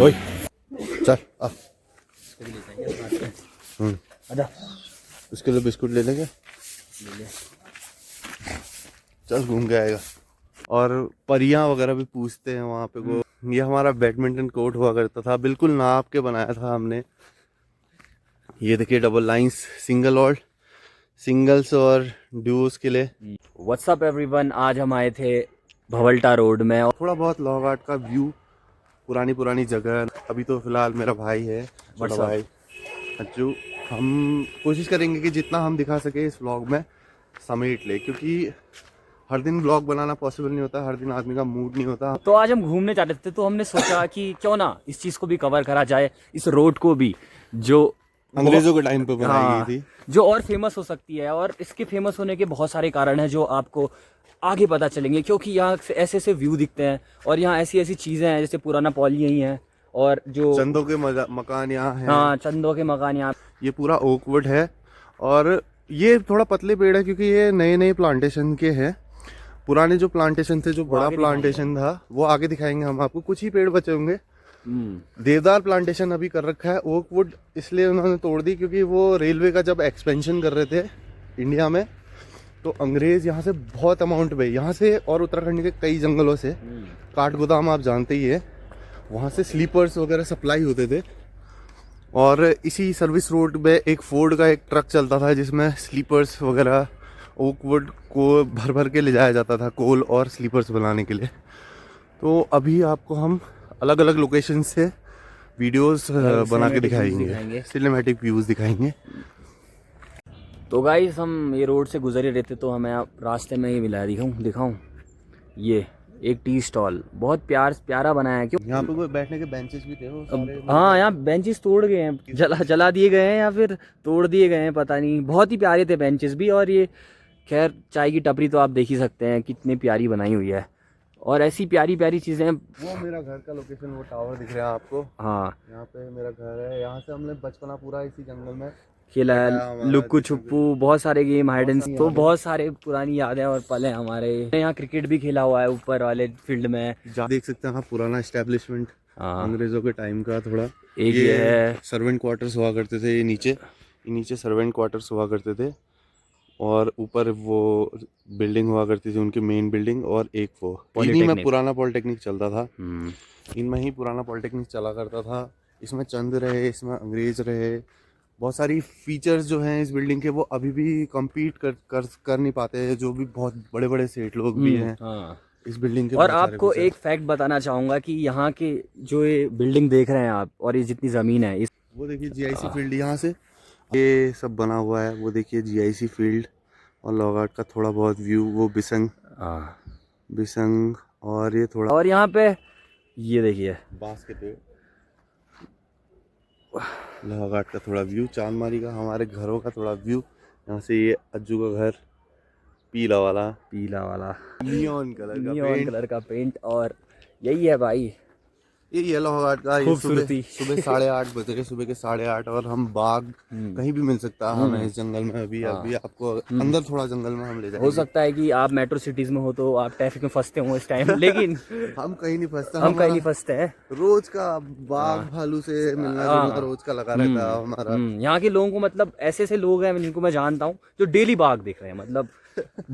ओए चल आ। आजा उसके लिए बिस्कुट ले लेंगे, चल घूम के आएगा। और परियां वगैरह भी पूछते हैं वहाँ पे को। ये हमारा बैडमिंटन कोर्ट हुआ करता था, बिल्कुल नाप के बनाया था हमने। ये देखिए डबल लाइंस, सिंगल और सिंगल्स और ड्यूस के लिए। व्हाट्सअप एवरीवन, आज हम आए थे भवल्टा रोड में और थोड़ा बहुत लॉ घाट का व्यू, पुरानी जगह। अभी तो फिलहाल मेरा भाई है, बड़ा भाई अज्जू। हम कोशिश करेंगे कि जितना हम दिखा सके इस व्लॉग में समेट ले, क्योंकि हर दिन व्लॉग बनाना पॉसिबल नहीं होता, हर दिन आदमी का मूड नहीं होता। तो आज हम घूमने जा रहे थे, तो हमने सोचा कि क्यों ना इस चीज़ को भी कवर करा जाए, इस रोड को भी जो अंग्रेजों के टाइम पे बनाई गई थी, जो और फेमस हो सकती है। और इसके फेमस होने के बहुत सारे कारण हैं जो आपको आगे पता चलेंगे, क्योंकि यहाँ से ऐसे ऐसे व्यू दिखते हैं और यहाँ ऐसी ऐसी चीज़ें हैं, जैसे पुराना पॉल यही है और जो चंदों के मकान यहाँ हैं। हाँ, चंदों के मकान यहाँ। ये पूरा ओकवुड है और ये थोड़ा पतले पेड़ है क्योंकि ये नए नए प्लांटेशन के हैं। पुराने जो प्लांटेशन थे, जो बड़ा प्लांटेशन था, वो आगे दिखाएंगे हम आपको। कुछ ही पेड़ बचे होंगे। देवदार प्लांटेशन अभी कर रखा है। ओकवुड इसलिए उन्होंने तोड़ दी क्योंकि वो रेलवे का जब एक्सपेंशन कर रहे थे इंडिया में, तो अंग्रेज यहाँ से बहुत अमाउंट में, यहाँ से और उत्तराखंड के कई जंगलों से, काठगोदाम आप जानते ही है, वहाँ से स्लीपर्स वगैरह सप्लाई होते थे। और इसी सर्विस रोड में एक फोर्ड का एक ट्रक चलता था जिसमें स्लीपर्स वगैरह ओकवुड को भर भर के ले जाया जाता था, कोल और स्लीपर्स बनाने के लिए। तो अभी आपको हम अलग अलग लोकेशन से वीडियोस बना के दिखाएंगे, सिनेमैटिक व्यूज़ दिखाएंगे। तो गाइस, हम ये रोड से गुजरे रहते तो हमें आप रास्ते में ही मिला है। दिखाऊं ये एक टी स्टॉल बहुत प्यारा बनाया है। क्यों यहाँ पे कोई बैठने के बेंचेस भी थे वो सारे। हाँ, यहाँ बेंचेस तोड़ गए हैं, जला दिए गए हैं या फिर तोड़ दिए गए हैं, पता नहीं। बहुत ही प्यारे थे बेंचेस भी। और ये खैर चाय की टपरी तो आप देख ही सकते हैं कितनी प्यारी बनाई हुई है, और ऐसी प्यारी प्यारी चीज़ें। वो मेरा घर का लोकेशन, वो टावर दिख रहा है आपको। हाँ, यहाँ पे मेरा घर है। यहाँ से हमने बचपना पूरा इसी जंगल में खेला है, लुक्कू छुप्पू, बहुत सारे गेम, हाइड एंड सीक। तो बहुत सारे पुरानी यादें और पल हैं हमारे। यहाँ क्रिकेट भी खेला हुआ है ऊपर वाले फील्ड में, देख सकते हैं। पुराना एस्टेब्लिशमेंट अंग्रेजों के टाइम का। थोड़ा एक ये है सर्वेंट क्वार्टर्स हुआ करते थे। ये नीचे सर्वेंट क्वार्टर्स हुआ करते थे, और ऊपर वो बिल्डिंग हुआ करती थी उनकी मेन बिल्डिंग। और एक वो इन्हीं में पुराना पॉलिटेक्निक चलता था। इनमें ही पुराना पॉलिटेक्निक चला करता था। इसमें चंद रहे, इसमें अंग्रेज रहे। बहुत सारी फीचर्स जो हैं इस बिल्डिंग के, वो अभी भी कम्पीट कर नहीं पाते हैं। जो भी बहुत बड़े बड़े सेठ लोग भी हैं इस बिल्डिंग के। और आपको एक फैक्ट बताना चाहूँगा कि यहाँ के जो ये बिल्डिंग देख रहे हैं आप, और ये जितनी ज़मीन है, इस वो देखिए जीआईसी फील्ड, यहाँ से ये सब बना हुआ है। वो देखिए जीआईसी फील्ड और लॉ घाट का थोड़ा बहुत व्यू, वो बिसंग और ये थोड़ा, और यहाँ पे ये देखिए बांस के पेड़। लॉ घाट का थोड़ा व्यू, चांदमारी का, हमारे घरों का थोड़ा व्यू। यहाँ से ये अज्जू का घर, पीला वाला नियॉन कलर का पेंट। और यही है भाई, ये येलो घाट का खूबसूरती। सुबह 8:30 बज रहे, सुबह के 8:30, और हम बाग कहीं भी मिल सकता है हमें इस जंगल में। अभी आपको अंदर थोड़ा जंगल में हम ले जाएंगे। हो सकता है कि आप मेट्रो सिटीज में हो तो आप ट्रैफिक में फंसते हो इस टाइम, लेकिन हम कहीं नहीं फंसते हैं। रोज का बाघ भालू से मिलना जुलना रोज का लगा रहता है हमारा। यहाँ के लोगों को, मतलब ऐसे ऐसे लोग हैं जिनको मैं जानता हूँ जो डेली बाघ देख रहे हैं। मतलब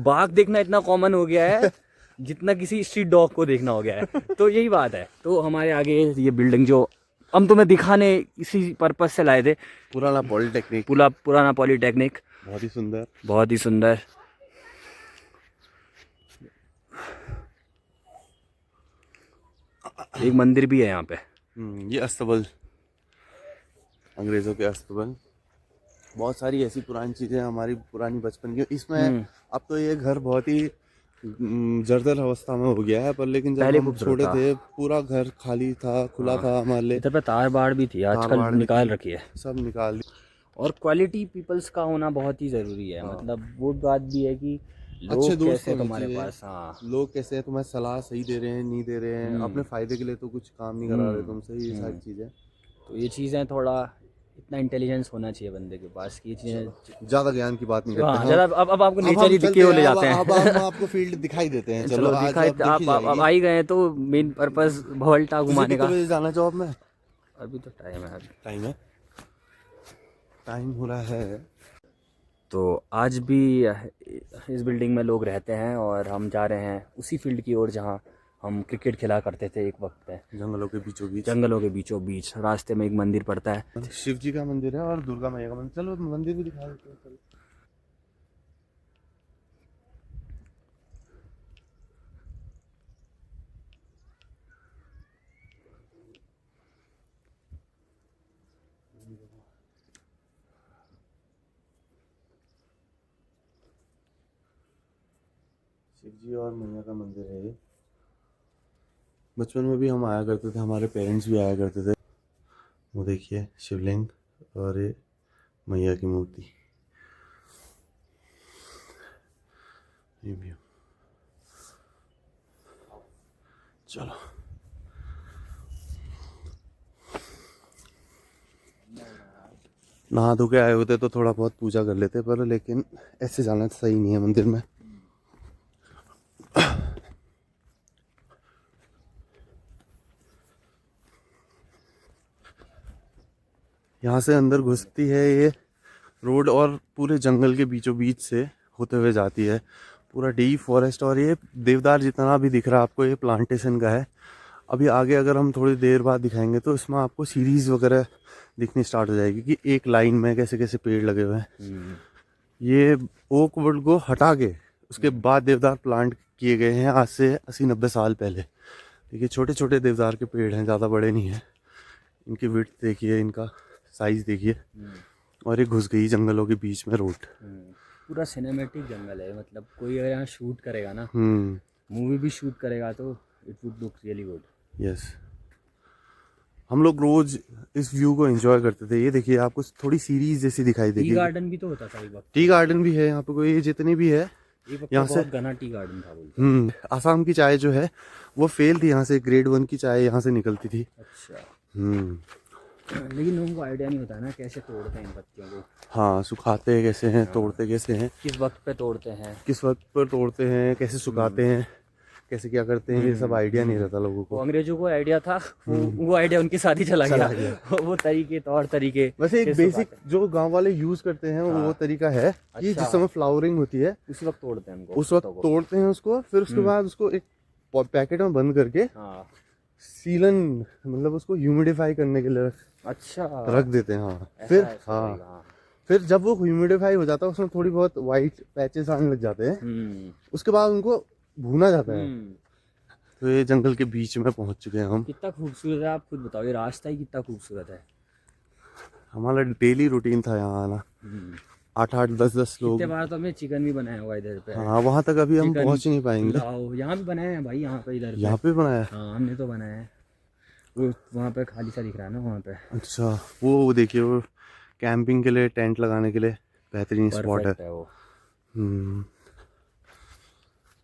बाघ देखना इतना कॉमन हो गया है जितना किसी स्ट्रीट डॉग को देखना हो गया है। तो यही बात है। तो हमारे आगे ये बिल्डिंग जो हम तुम्हें दिखाने इसी पर्पज से लाए थे, पुराना पॉलिटेक्निक, बहुत ही सुंदर। एक मंदिर भी है यहाँ पे। ये अस्तबल, अंग्रेजों के अस्तबल। बहुत सारी ऐसी पुरानी चीजें हमारी पुरानी बचपन की। इसमें अब तो ये घर बहुत ही जर्जर अवस्था में हो गया है, पर लेकिन जब हम छोटे थे पूरा घर खाली था, खुला था हमारे लिए। इधर पे तार बाड़ भी थी, आजकल निकाल रखी है, सब निकाल दी। और क्वालिटी पीपल्स का होना बहुत ही जरूरी है। मतलब वो बात भी है कि लोग कैसे तुम्हारे पास, लोग कैसे तुम्हें सलाह सही दे रहे हैं, नहीं दे रहे हैं, अपने फायदे के लिए तो कुछ काम नहीं करा रहे तुमसे, ये सारी चीजें। तो ये चीजें थोड़ा इतना इंटेलिजेंस होना चाहिए बंदे के पास कि ये चीजें। ज्यादा ज्ञान की बात नहीं करते। ज़्यादा अब आपको नेचर ही दिखे हो ले जाते हैं। अब हम आपको फील्ड दिखाई देते हैं। चलो आप आ ही गए तो मेन पर्पस भवल्टा घुमाने का। जाना जॉब में अभी तो टाइम है, अभी टाइम हो रहा है। तो आज भी इस बिल्डिंग में लोग रहते हैं और हम जा रहे हैं उसी फील्ड की ओर जहाँ हम क्रिकेट खेला करते थे एक वक्त पे। जंगलों के बीचों बीच रास्ते में एक मंदिर पड़ता है। शिव जी का मंदिर है और दुर्गा मैया का मंदिर। चलो मंदिर भी दिखा देते हैं। चलो शिव जी और मैया का मंदिर है ये। बचपन में भी हम आया करते थे, हमारे पेरेंट्स भी आया करते थे। वो देखिए शिवलिंग और ये मैया की मूर्ति। ये भी चलो नहा धो के आए होते तो थोड़ा बहुत पूजा कर लेते, पर लेकिन ऐसे जाना सही नहीं है मंदिर में। यहाँ से अंदर घुसती है ये रोड और पूरे जंगल के बीचों बीच से होते हुए जाती है, पूरा डीप फॉरेस्ट। और ये देवदार जितना भी दिख रहा है आपको, ये प्लांटेशन का है। अभी आगे अगर हम थोड़ी देर बाद दिखाएंगे तो इसमें आपको सीरीज वगैरह दिखनी स्टार्ट हो जाएगी कि एक लाइन में कैसे कैसे पेड़ लगे हुए हैं। ये ओक वुड को हटा के उसके बाद देवदार प्लांट किए गए हैं आज से 80-90 साल पहले। देखिए छोटे छोटे देवदार के पेड़ हैं, ज़्यादा बड़े नहीं हैं। इनकी विड्थ देखिए, इनका साइज देखिए। और ये घुस गई जंगलों के बीच में रोड। पूरा सिनेमैटिक जंगल है, मतलब कोई अगर यहाँ शूट करेगा ना, मूवी भी शूट करेगा तो it would look really good. Yes, हम लोग रोज इस व्यू को एंजॉय करते थे। ये देखिए आपको थोड़ी सीरीज जैसी दिखाई देगी। टी गार्डन भी तो होता था एक वक्त। टी गार्डन भी है यहाँ पे, कोई जितनी भी है यहाँ से घना टी गार्डन था बोलते। आसाम की चाय जो है वो फेल थी, यहाँ से ग्रेड 1 की चाय यहाँ से निकलती थी। अच्छा। लेकिन लोगों को आइडिया नहीं होता ना कैसे तोड़ते हैं इन पत्तियों को। हाँ, सुखाते कैसे हैं, तोड़ते कैसे हैं, किस वक्त पे तोड़ते हैं, किस वक्त पर तोड़ते हैं, कैसे सुखाते हैं, कैसे क्या करते हैं, ये सब आइडिया नहीं रहता लोगों को। अंग्रेजों को आइडिया था, वो आइडिया उनके साथ ही चला गया। वो तरीके, तौर तरीके। वैसे एक बेसिक जो गांव वाले यूज करते हैं वो तरीका है कि जिस समय फ्लावरिंग होती है उस वक्त तोड़ते हैं उनको, उस वक्त तोड़ते हैं उसको, फिर उसके बाद उसको एक पैकेट में बंद करके सीलन, मतलब उसको ह्यूमिडिफाई करने के लिए रख देते हैं। हाँ, फिर जब वो ह्यूमिडिफाई हो जाता है उसमें थोड़ी बहुत वाइट पैचेस आने लग जाते हैं, उसके बाद उनको भूना जाता है। तो ये जंगल के बीच में पहुंच चुके हैं हम। कितना खूबसूरत है, आप खुद बताओ, ये रास्ता ही कितना खूबसूरत है। हमारा डेली रूटीन था यहाँ आना। 8-8, 10-10 लोग। कितने बार तो हमने चिकन भी बनाया हुआ इधर पे। हाँ, वहाँ तक अभी हम पहुँच नहीं पाएंगे। यहाँ भी बनाया है भाई, यहाँ पे, इधर यहाँ पे बनाया। हाँ, हमने तो बनाया है। वो वहाँ पे खाली सा दिख रहा है ना वहाँ पे। अच्छा, वो देखिए, वो कैंपिंग के लिए, टेंट लगाने के लिए बेहतरीन स्पॉट है वो।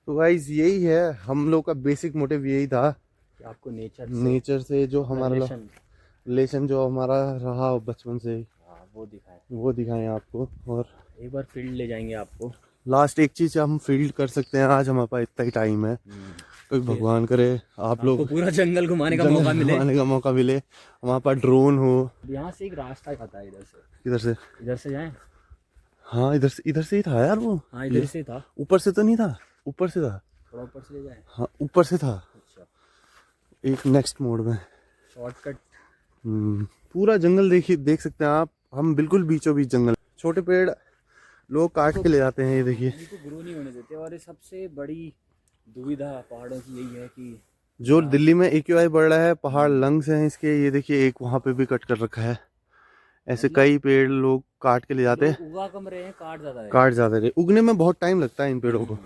तो गाइस यही है हम लोग का बेसिक मोटिव, यही था कि आपको नेचर से जो हमारा रिलेशन जो हमारा रहा बचपन से, वो दिखाएं आपको। और एक बार फील्ड ले जाएंगे आपको। लास्ट एक चीज हम फील्ड कर सकते हैं, आज हमारे पास इतना ही टाइम है, तो भगवान करे आप लोग पूरा जंगल घुमाने का मौका मिले, हमारे पास ड्रोन हो। यहाँ से एक रास्ता जाता है इधर से जाएं। हाँ, इधर से ही था यार वो। हाँ, इधर से था, ऊपर से तो नहीं था, ऊपर से था, थोड़ा ऊपर से ले जाएं। हाँ, ऊपर से था। अच्छा, एक नेक्स्ट मोड में शॉर्टकट। पूरा जंगल देख सकते हैं आप। हम बिल्कुल बीचों बीच जंगल, छोटे पेड़ लोग काट के ले जाते हैं। ये देखिए, इनको ग्रो नहीं होने देते। और ये सबसे बड़ी दुविधा पहाड़ों की यही है कि जो दिल्ली में AQI बढ़ रहा है, पहाड़ लंग्स हैं इसके। ये देखिए, एक वहाँ पे भी कट कर रखा है। ऐसे कई पेड़ लोग काट के ले जाते हैं। उगा कम रहे हैं, काट ज्यादा रहे। उगने में बहुत टाइम लगता है इन पेड़ों को।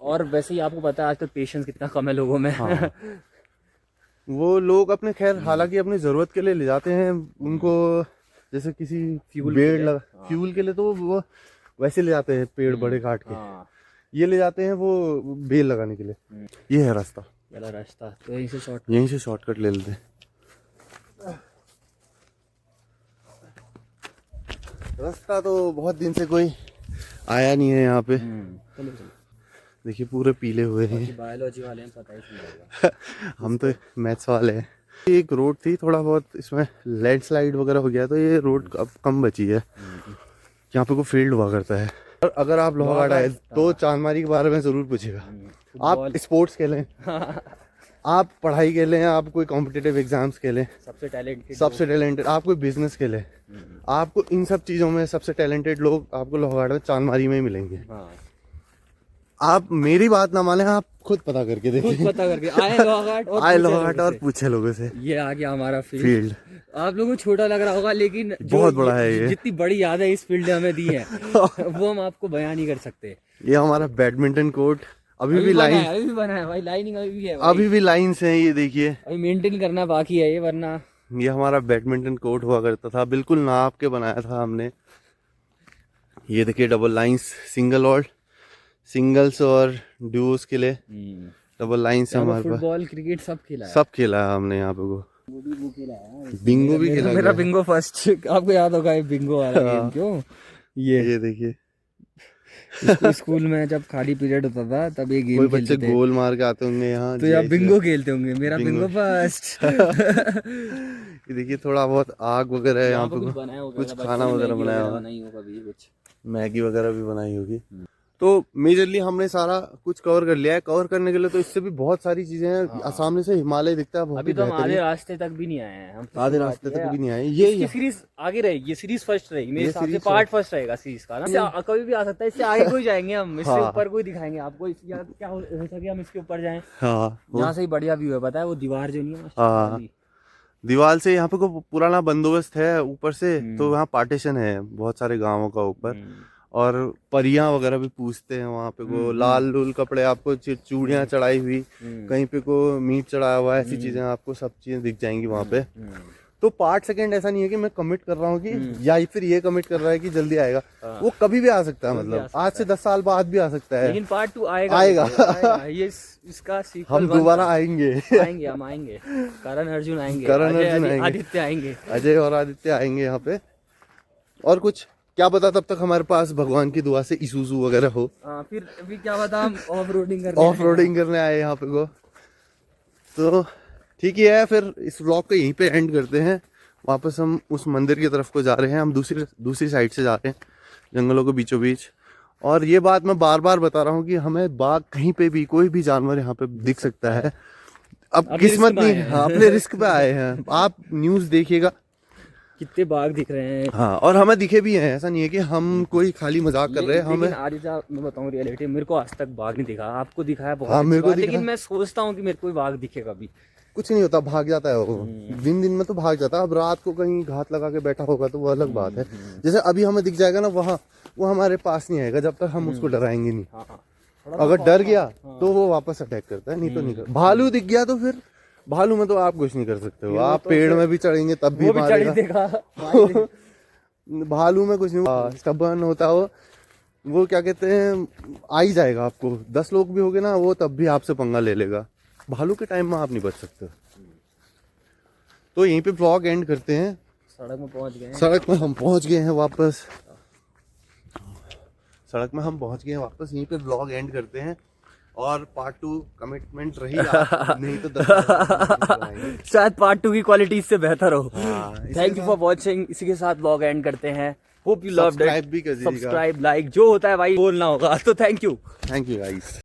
और वैसे ही आपको पता है आजकल पेशेंस कितना कम है लोगों में। हाँ। वो लोग अपने, खैर हालांकि अपनी जरूरत के लिए ले जाते हैं उनको, जैसे किसी फ्यूल के लिए तो वो वैसे ले जाते हैं पेड़ बड़े काट के। ये ले जाते हैं वो बेल लगाने के लिए। ये है रास्ता, तो यहीं से शॉर्टकट ले लेते हैं। रास्ता तो बहुत दिन से कोई आया नहीं है यहाँ पे। देखिए पूरे पीले हुए हैं। बायोलॉजी वाले हैं, पता ही नहीं होगा। हम तो मैथ्स वाले हैं, एक रोड थी, थोड़ा बहुत इसमें लैंडस्लाइड वगैरह हो गया तो ये रोड अब कम बची है। यहाँ पे कोई फील्ड हुआ करता है। और अगर आप लोहाघाट आए तो चांदमारी के बारे में जरूर पूछेगा। आप स्पोर्ट्स खेलें, आप पढ़ाई के लें, आप कोई कॉम्पिटिटिव एग्जाम्स के लें, सबसे टैलेंटेड आप कोई बिजनेस के लें, आपको इन सब चीज़ों में सबसे टैलेंटेड लोग आपको लोहाघाट में चांदमारी में ही मिलेंगे। आप मेरी बात ना माने, आप खुद पता करके देखिए, खुद पता करके आए लोहाघाट और पूछे लोगों से। ये आ गया हमारा फील्ड। आप लोगों को छोटा लग रहा होगा लेकिन बहुत बड़ा है ये। जितनी बड़ी यादें इस फील्ड ने हमें दी है वो हम आपको बयान नहीं कर सकते। ये हमारा बैडमिंटन कोर्ट अभी भी बना है भाई, लाइनिंग अभी भी है भाई। अभी भी लाइन्स हैं, ये देखिए अभी मेंटेन करना बाकी है ये, वरना ये हमारा बैडमिंटन कोर्ट हुआ करता था, बिल्कुल नाप के बनाया था हमने। ये देखिए डबल लाइन्स, सिंगल्स और ड्यूओस के लिए डबल लाइन्स हमारे पास। फुटबॉल क्रिकेट सब खेला है, सब खेला है हमने यहाँ पे को। बिंगो भी खेला, मेरा बिंगो फर्स्ट। आपको याद होगा ये बिंगो वाला गेम क्यों? ये देखिए स्कूल में जब खाली पीरियड होता था तब ये गेम कोई बच्चे गोल मार के आते होंगे यहाँ, तो यहाँ बिंगो खेलते होंगे। मेरा बिंगो फर्स्ट। ये देखिए थोड़ा बहुत आग वगैरह है यहाँ पे, कुछ खाना वगैरह बनाया हुआ, कुछ मैगी वगैरह भी बनाई होगी। तो मेजरली हमने सारा कुछ कवर कर लिया है। कवर करने के लिए तो इससे भी बहुत सारी चीजें हैं। सामने से हिमालय दिखता है, अभी तो हम आधे रास्ते तक भी नहीं आए हैं, हम आधे रास्ते तक भी नहीं आए। ये सीरीज आगे रहेगी, ये सीरीज फर्स्ट रहेगी मेरे हिसाब से, पार्ट फर्स्ट रहेगा सीरीज का ना। कभी भी आ सकता है, इससे आगे कोई जाएंगे हम, इससे ऊपर कोई दिखाएंगे आपको। क्या हो सके हम इसके ऊपर जाएं। यहाँ से ही बढ़िया व्यू है, पता है वो दीवार जो नहीं है, दीवार से यहाँ पे को पुराना बंदोबस्त है ऊपर से, तो वहाँ पार्टीशन है बहुत सारे गाँवों का ऊपर। और परियां वगैरह भी पूछते हैं वहाँ पे को, लाल लूल कपड़े आपको, चूड़ियाँ चढ़ाई हुई, कहीं पे को मीट चढ़ाया हुआ, ऐसी चीजें आपको सब चीजें दिख जाएंगी वहाँ पे। तो पार्ट सेकंड ऐसा नहीं है कि मैं कमिट कर रहा हूँ कि या फिर ये कमिट कर रहा है कि जल्दी आएगा, वो कभी भी आ सकता है, मतलब आज से 10 साल बाद भी आ सकता है, लेकिन पार्ट 2 आएगा। ये इसका सीक्वल हम दोबारा आएंगे। हम आएंगे, करण अर्जुन आएंगे, आदित्य आएंगे, अजय और आदित्य आएंगे यहाँ पे। और कुछ क्या पता तब तक हमारे पास भगवान की दुआ से इसूजू वगैरह हो। फिर अभी क्या पता हम ऑफ रोडिंग करने आए यहाँ पे को। तो ठीक ही है, फिर इस व्लॉग को यहीं पे एंड करते हैं। वापस हम उस मंदिर की तरफ को जा रहे हैं, हम दूसरी साइड से जा रहे हैं, जंगलों के बीचों बीच। और ये बात मैं बार बार बता रहा हूँ कि हमें बाघ कहीं पे भी, कोई भी जानवर यहाँ पे दिख सकता है। अब किस्मत नहीं, अपने रिस्क पे आए हैं। आप न्यूज देखिएगा कितने बाघ दिख रहे हैं। हाँ, और हमें दिखे भी हैं, ऐसा नहीं है कि हम कोई खाली मजाक कर रहे हैं। हमें आदित्य मैं बताऊं रियलिटी, मेरे को आज तक बाघ नहीं दिखा, आपको दिखा है बहुत। हाँ, मेरे को दिखा, लेकिन मैं सोचता हूँ कि मेरे को बाघ दिखेगा भी। कुछ नहीं होता, भाग जाता है वो। दिन में तो भाग जाता है, अब रात को कहीं घात लगा के बैठा होगा तो वो अलग बात है। जैसे अभी हमें दिख जाएगा ना वहाँ, वो हमारे पास नहीं आएगा जब तक हम उसको डराएंगे नहीं। अगर डर गया तो वो वापस अटैक करता है, नहीं तो नहीं। भालू दिख गया तो फिर भालू में तो आप कुछ नहीं कर सकते हो, आप पेड़ में भी चढ़ेंगे तब भी मारेगा। भालू में कुछ नहीं, स्टबर्न होता हो वो, क्या कहते हैं, आ ही जाएगा आपको। 10 लोग भी होंगे ना वो तब भी आपसे पंगा ले लेगा। भालू के टाइम में आप नहीं बच सकते। तो यहीं पे व्लॉग एंड करते हैं। सड़क में पहुंच गए, सड़क में हम पहुंच गए हैं वापस, यहीं पे व्लॉग एंड करते हैं। और पार्ट 2 कमिटमेंट रही नहीं तो 10 शायद पार्ट 2 की क्वालिटी इससे बेहतर हो। Thank you for watching. इसी के साथ व्लॉग एंड करते हैं। Hope you loved it. Subscribe भी कर दीजिएगा, सब्सक्राइब, लाइक जो होता है भाई बोलना होगा। तो थैंक यू गाइस।